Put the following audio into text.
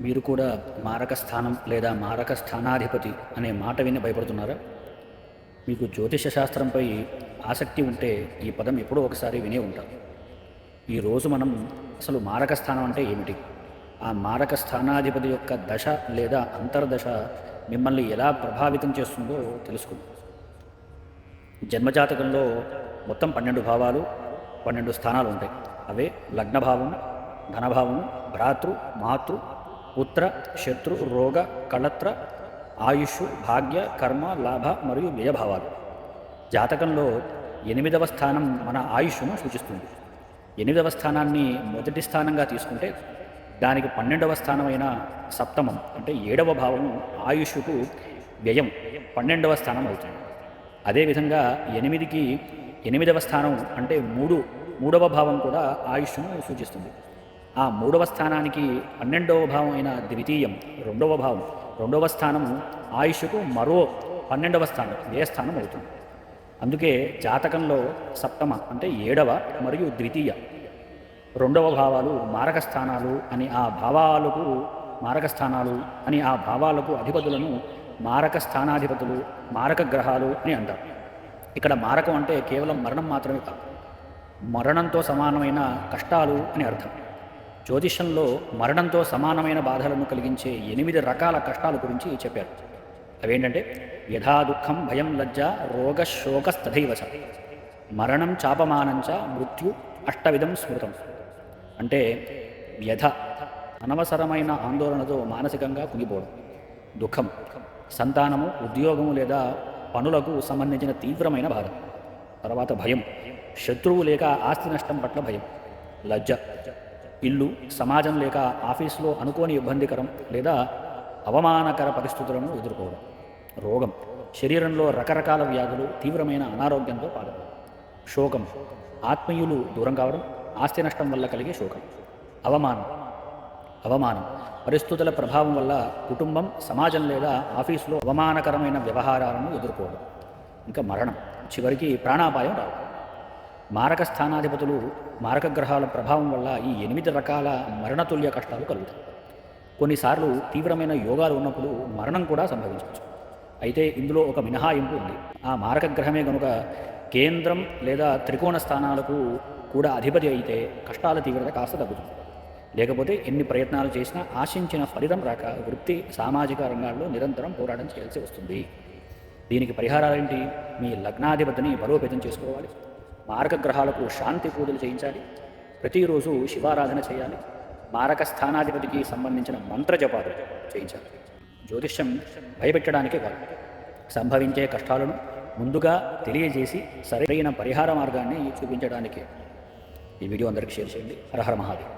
మీరు కూడా మారక స్థానం లేదా మారక స్థానాధిపతి అనే మాట విని భయపడుతున్నారా? మీకు జ్యోతిష శాస్త్రంపై ఆసక్తి ఉంటే ఈ పదం ఎప్పుడో ఒకసారి వినే ఉంటారు. ఈరోజు మనం అసలు మారక స్థానం అంటే ఏమిటి, ఆ మారక స్థానాధిపతి యొక్క దశ లేదా అంతర్దశ మిమ్మల్ని ఎలా ప్రభావితం చేస్తుందో తెలుసుకుందాం. జన్మజాతకంలో మొత్తం 12 భావాలు, 12 స్థానాలు ఉంటాయి. అవే లగ్నభావం, ధనభావం, భ్రాతృ, మాతృ, పుత్ర, శత్రు, రోగ, కళత్ర, ఆయుష్, భాగ్య, కర్మ, లాభ మరియు వ్యయభావాలు. జాతకంలో 8వ స్థానం మన ఆయుష్ను సూచిస్తుంది. 8వ స్థానాన్ని మొదటి స్థానంగా తీసుకుంటే దానికి 12వ స్థానమైన సప్తమం అంటే 7వ భావం ఆయుష్కు వ్యయం 12వ స్థానం అవుతుంది. అదేవిధంగా 8కి 8వ స్థానం అంటే మూడవ భావం కూడా ఆయుష్ను సూచిస్తుంది. ఆ 3వ స్థానానికి 12వ భావం అయిన ద్వితీయం 2వ భావం 2వ స్థానం ఆయుష్కు మరో 12వ స్థానం వ్యయస్థానం అవుతుంది. అందుకే జాతకంలో సప్తమ అంటే 7వ మరియు ద్వితీయ 2వ భావాలు మారక స్థానాలు అని ఆ భావాలకు మారక స్థానాలు అని ఆ భావాలకు అధిపతులను మారక స్థానాధిపతులు, మారక గ్రహాలు అని అంటారు. ఇక్కడ మారకం అంటే కేవలం మరణం మాత్రమే కాదు, మరణంతో సమానమైన కష్టాలు అని అర్థం. జ్యోతిషంలో మరణంతో సమానమైన బాధలను కలిగించే 8 రకాల కష్టాల గురించి చెప్పారు. అవేంటంటే యథా దుఃఖం, భయం, లజ్జ, రోగ, శోకస్తథైవచ, మరణం, చాపమానంచ, మృత్యు, అష్టవిధం స్మృతం. అంటే వ్యధ, అనవసరమైన ఆందోళనతో మానసికంగా కుంగిపోవడం. దుఃఖం, సంతానము, ఉద్యోగము లేదా పనులకు సంబంధించిన తీవ్రమైన బాధ. తర్వాత భయం, శత్రువు లేక ఆస్తి నష్టం పట్ల భయం. లజ్జ, ఇల్లు, సమాజం లేక ఆఫీసులో అనుకోని ఇబ్బందికరం లేదా అవమానకర పరిస్థితులను ఎదుర్కోవడం. రోగం, శరీరంలో రకరకాల వ్యాధులు, తీవ్రమైన అనారోగ్యంతో పాల్గొనడం. శోకం, ఆత్మీయులు దూరం కావడం, ఆస్తి నష్టం వల్ల కలిగే శోకం. అవమానం పరిస్థితుల ప్రభావం వల్ల కుటుంబం, సమాజం లేదా ఆఫీసులో అవమానకరమైన వ్యవహారాలను ఎదుర్కోవడం. ఇంకా మరణం, చివరికి ప్రాణాపాయం రావడం. మారక స్థానాధిపతులు, మారక గ్రహాల ప్రభావం వల్ల ఈ 8 రకాల మరణతుల్య కష్టాలు కలుగుతాయి. కొన్నిసార్లు తీవ్రమైన యోగాలు ఉన్నప్పుడు మరణం కూడా సంభవించవచ్చు. అయితే ఇందులో ఒక మినహాయింపు ఉంది. ఆ మారక గ్రహమే కనుక కేంద్రం లేదా త్రికోణ స్థానాలకు కూడా అధిపతి అయితే కష్టాల తీవ్రత కాస్త తగ్గుతుంది. లేకపోతే ఎన్ని ప్రయత్నాలు చేసినా ఆశించిన ఫలితం రాక వృత్తి, సామాజిక రంగాల్లో నిరంతరం పోరాటం చేయాల్సి వస్తుంది. దీనికి పరిహారాలేంటి? మీ లగ్నాధిపతిని బలోపేతం చేసుకోవాలి, మారక గ్రహాలకు శాంతి పూజలు చేయించాలి, ప్రతిరోజు శివారాధన చేయాలి, మారక స్థానాధిపతికి సంబంధించిన మంత్ర జపాలు చేయించాలి. జ్యోతిష్యం భయపెట్టడానికే కాదు, సంభవించే కష్టాలను ముందుగా తెలియజేసి సరైన పరిహార మార్గాన్ని చూపించడానికే. ఈ వీడియో అందరికీ షేర్ చేయండి. హర హర మహాదేవ్.